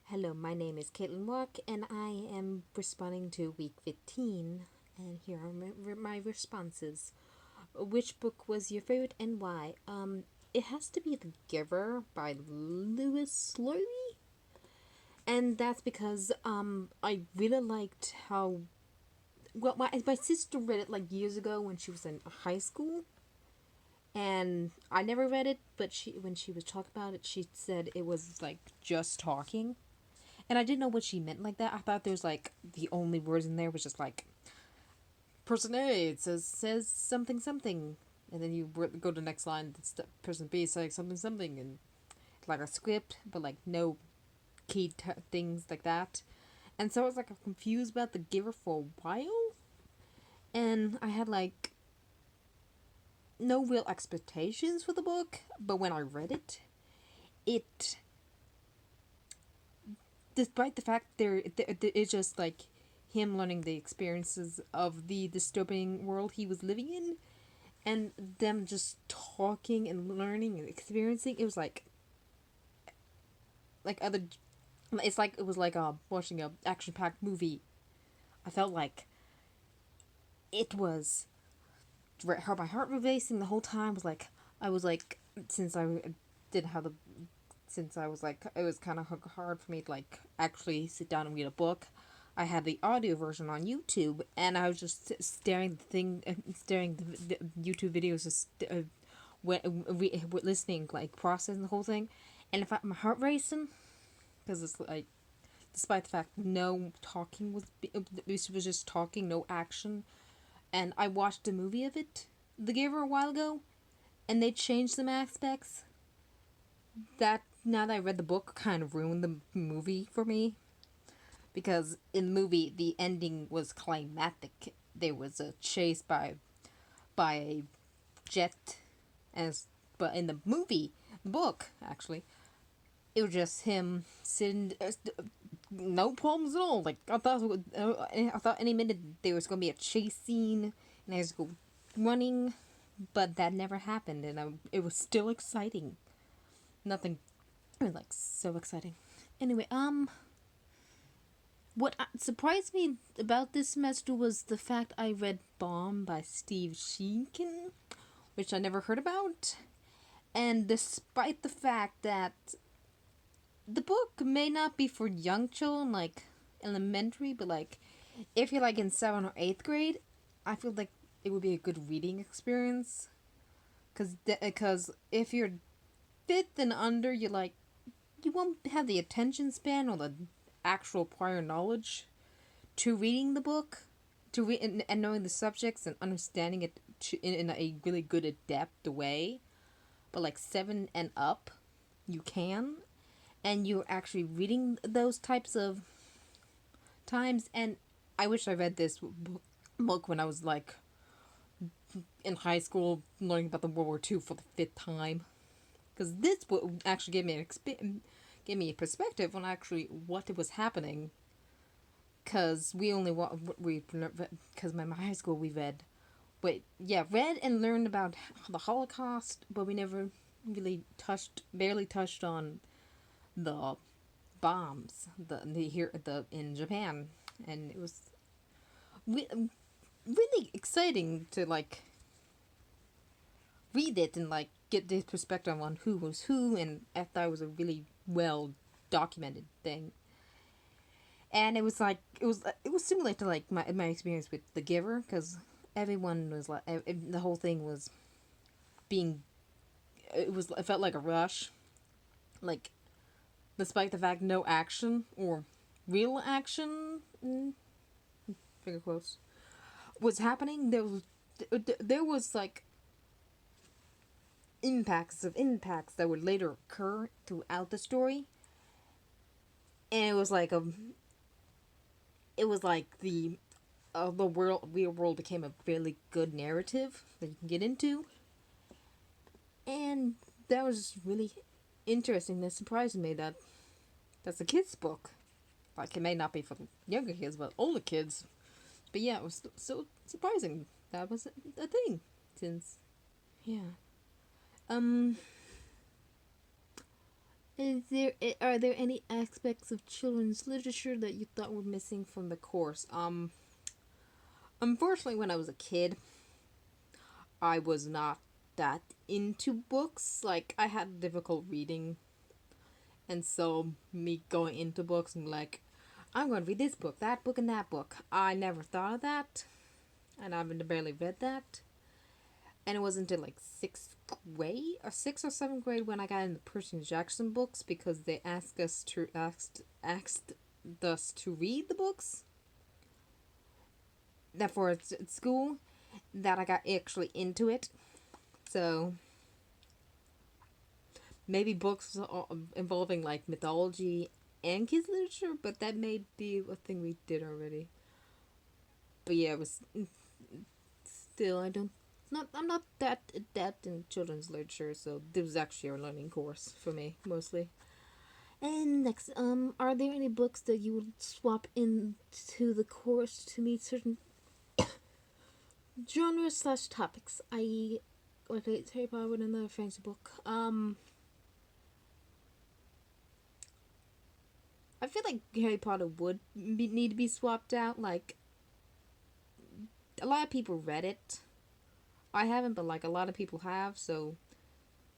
Hello, my name is Caitlin Walk, and I am responding to week 15. And here are my responses. Which book was your favorite and why? It has to be The Giver by Lewis Slurry. And that's because I really liked how well my sister read it like years ago when she was in high school, and I never read it, but when she was talking about it, she said it was like just talking. And I didn't know what she meant like that. I thought there's like the only words in there was just like person A says something something, and then you go to the next line. It's person B saying something something, and like a script, but like no key things like that. And so I was like confused about the giver for a while, and I had like no real expectations for the book. But when I read it, it despite the fact it's just like him learning the experiences of the dystopian world he was living in, and them just talking and learning and experiencing. It was like other. It's like it was like watching a action packed movie. I felt like it was my heart was racing the whole time. Was like I was like since I didn't have the since I was like it was kind of hard for me to like actually sit down and read a book. I had the audio version on YouTube, and I was just staring the YouTube videos, just listening, like processing the whole thing, and if my heart racing, because it's like, despite the fact no talking this was just talking, no action, and I watched a movie of it, The Giver, a while ago, and they changed some aspects that now that I read the book kind of ruined the movie for me, because in the movie the ending was climactic. There was a chase by a jet, as but in the movie book actually it was just him sitting, no problems at all. Like I thought any minute there was gonna be a chase scene and I was go running, but that never happened, and it was still exciting. Nothing, it was like so exciting. Anyway, what surprised me about this semester was the fact I read Bomb by Steve Sheenkin, which I never heard about. And despite the fact that the book may not be for young children, like elementary, but like if you're like in 7th or 8th grade, I feel like it would be a good reading experience. Because if you're 5th and under, you're like, you won't have the attention span or the actual prior knowledge to reading the book, to read and knowing the subjects and understanding it in a really good adept way. But like 7 and up, you can, and you're actually reading those types of times. And I wish I read this book when I was like in high school, learning about the World War II for the 5th time, because this book actually gave me a perspective on actually what was happening. Because we only because my high school we read, read and learned about the Holocaust, but we never really barely touched on the bombs the here the in Japan, and it was really exciting to like read it and like get this perspective on who was who, and I thought it was a really well documented thing. And it was similar to like my experience with The Giver, because everyone was like the whole thing was being it felt like a rush, like despite the fact no action or real action, finger quotes, was happening. There was like impacts that would later occur throughout the story, and it was like the real world became a really good narrative that you can get into, and that was really interesting. That surprised me that that's a kids book. Like, it may not be for younger kids, but older kids. But yeah, it was so surprising that was a thing. Since yeah, um, Are there any aspects of children's literature that you thought were missing from the course? Unfortunately, when I was a kid, I was not that into books. Like, I had difficult reading, and so me going into books and like, I'm going to read this book, that book, and that book. I never thought of that, and I've barely read that. And it wasn't until like sixth grade or sixth or seventh grade when I got into Percy Jackson books because they asked us to read the books that for at school, that I got actually into it. So maybe books involving like mythology and kids literature, but that may be a thing we did already. But yeah, it was still I don't not I'm not that adept in children's literature, so this was actually a learning course for me mostly. And next, are there any books that you would swap into the course to meet certain genres slash topics? I.e., like Harry Potter with another fantasy book. I feel like Harry Potter would need to be swapped out. Like, a lot of people read it. I haven't, but like a lot of people have. So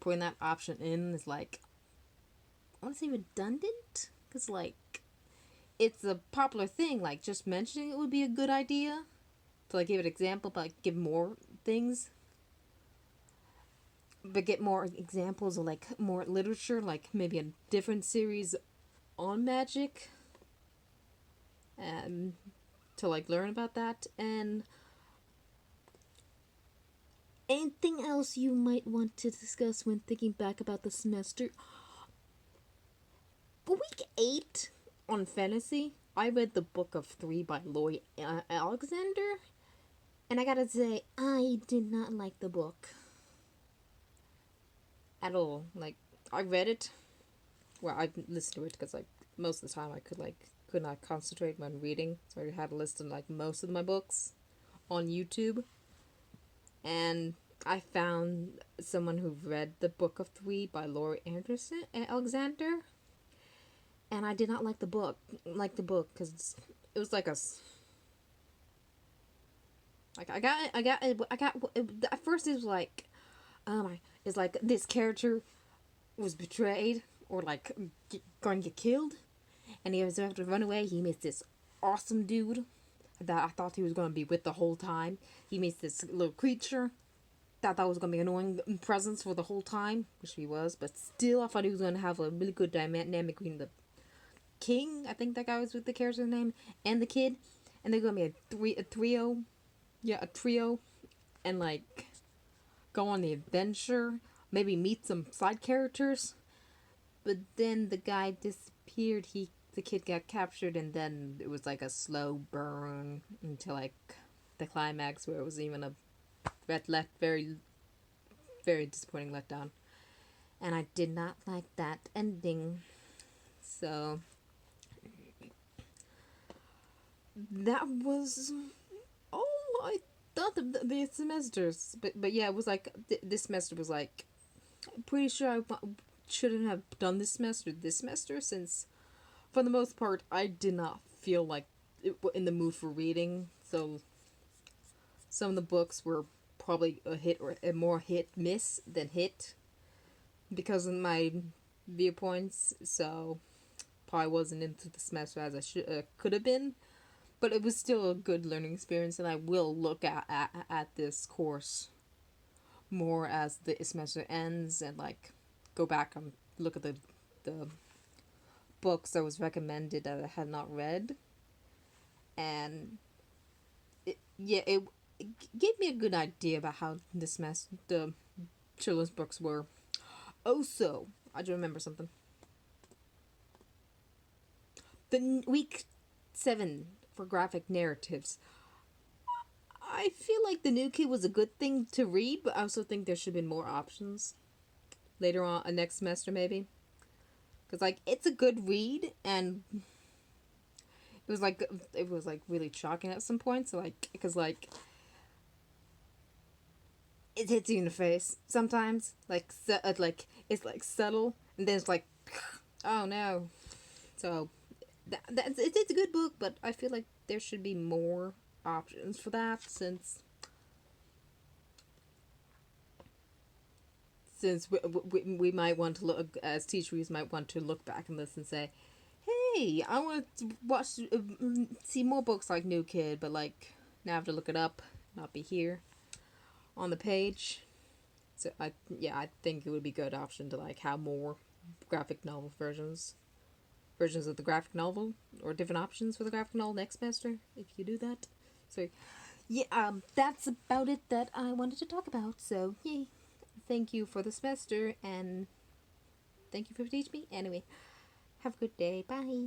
putting that option in is like, I want to say redundant, because like it's a popular thing. Like just mentioning it would be a good idea to like give an example, but like, give more things, but get more examples of like more literature, like maybe a different series on magic, and to like learn about that. And anything else you might want to discuss when thinking back about the semester? Week 8 on fantasy, I read the Book of Three by Lloyd Alexander, and I gotta say, I did not like the book at all. Like, I read it, well, I listened to it because like most of the time I could not concentrate when reading, so I had to listen to like most of my books on YouTube, and I found someone who read the Book of Three by Laurie Anderson and Alexander, and I did not like the book. Because it was like a like I got at first it was like it's like this character was betrayed or like going to get killed, and he was about to run away. He meets this awesome dude that I thought he was going to be with the whole time. He meets this little creature that I thought was going to be an annoying presence for the whole time, which he was, but still I thought he was going to have a really good dynamic between the king, I think that guy was with the character's name, and the kid, and they're going to be a trio, yeah, a trio, and like go on the adventure, maybe meet some side characters. But then the guy disappeared. The kid got captured, and then it was like a slow burn until like the climax, where it was even a very very disappointing letdown, and I did not like that ending. So that was all I thought of the semesters. But yeah, it was like this semester was like, I'm pretty sure shouldn't have done this semester, since for the most part I did not feel like in the mood for reading. So some of the books were probably a hit or a more hit miss than hit because of my viewpoints. So probably wasn't into the semester as I could have been, but it was still a good learning experience, and I will look at this course more as the semester ends, and like go back and look at the books that was recommended that I had not read, and it gave me a good idea about how the children's books were. Also, I do remember something. The week 7 for graphic narratives. I feel like the new kid was a good thing to read, but I also think there should have been more options later on, next semester maybe. Because like it's a good read, and it was like really shocking at some points. Like because like it hits you in the face sometimes. Like it's like subtle, and then it's like Oh no. So it's a good book, but I feel like there should be more options for that since we might want to look as teachers might want to look back on this and say, hey, I want to watch see more books like New Kid, but like now I have to look it up, not be here on the page. So I think it would be a good option to like have more graphic novel versions of the graphic novel or different options for the graphic novel next semester if you do that. So yeah, that's about it that I wanted to talk about. So yay, thank you for the semester and thank you for teaching me. Anyway, have a good day. Bye.